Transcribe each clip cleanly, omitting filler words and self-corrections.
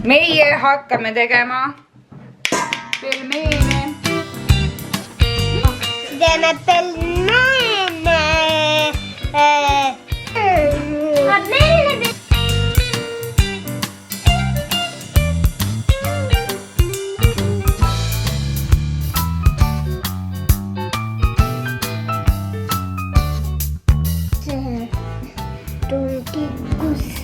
meie hakkame tegema pelmeene. Teeme pelmeene. Tulkikus.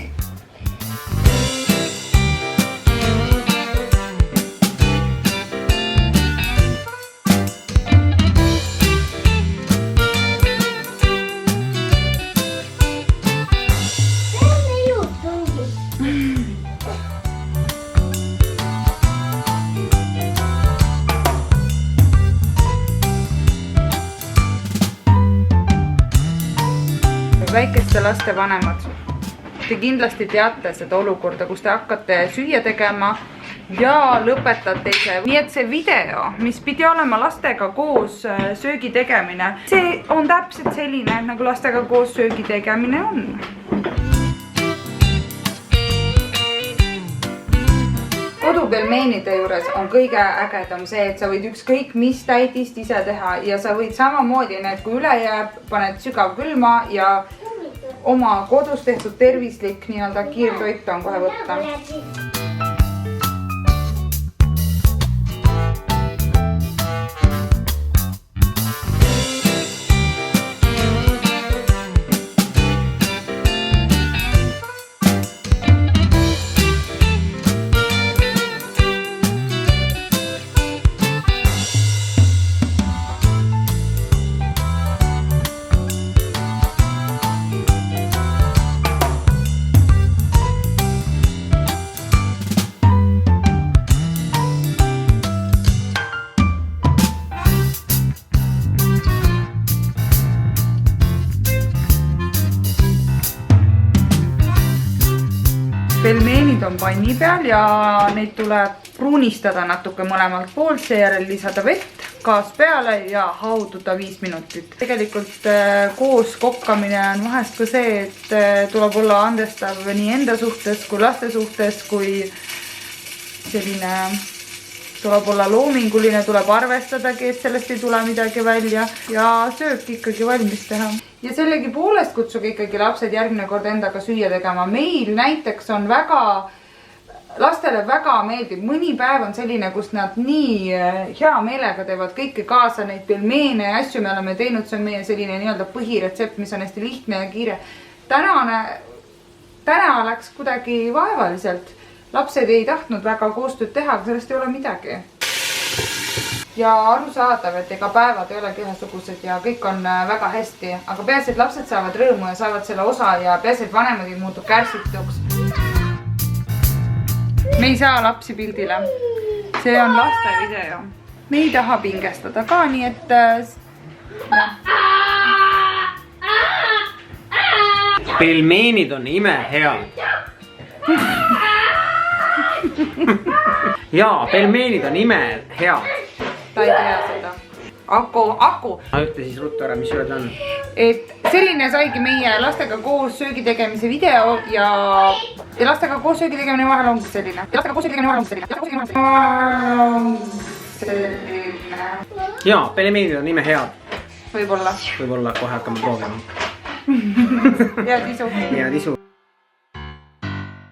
Väikeste laste vanemad, te kindlasti teate seda olukorda, kus te hakkate süüa tegema ja lõpetate ise. Nii et see video, mis pidi olema lastega koos söögi tegemine, see on täpselt selline, nagu lastega koos söögi tegemine on. Kodupelmeenide juures on kõige ägedam see, et sa võid ükskõik mis täidist ise teha ja sa võid samamoodi need, kui üle jääb, paned sügavkülma ja oma kodus tehtud tervislik nii-öelda kiirtoit on kohe võtta. Pelmeenid on panni peal ja neid tuleb pruunistada natuke mõlemalt poolt, seejärel lisada vett, gaas peale ja haududa 5 minutit. Tegelikult koos kokkamine on vahest ka see, et tuleb olla andestav nii enda suhtes kui laste suhtes, kui selline tuleb olla loominguline, tuleb arvestadagi, et sellest ei tule midagi välja ja söök ikkagi valmis teha. Ja sellegi poolest kutsuge ikkagi lapsed järgmine kord endaga süüa tegema. Meil näiteks on lastele väga meeldib. Mõni päev on selline, kus nad nii hea meelega teevad kõike kaasa, neid pelmeene ja asju me oleme teinud. See on meie selline nii-öelda põhiretsept, mis on hästi lihtne ja kiire. Täna läks kuidagi vaevaliselt. Lapsed ei tahtnud väga koostööd teha, aga sellest ei ole midagi. Ja arusaadav, et ega päevad ei olegi ühesugused ja kõik on väga hästi. Aga peaasi, et lapsed saavad rõõmu ja saavad selle osa ja peaasi, et vanemad ei muutu kärsituks. Me ei saa lapsi pildile. See on laste video. Me ei taha pingestada ka, nii et... Pelmeenid on imehead. Jaa, pelmeenid on imehead. Ta ei tea seda. Aku. Ma ütle siis ruttu ära, mis öelda on. Et selline saigi meie lastega koos söögi tegemise video ja lastega koos söögi tegemine vahel ongi selline. Jaa, pelmeenid on imehead. Võib-olla. Võib-olla kohe hakkame proovima. Head isu. Head isu.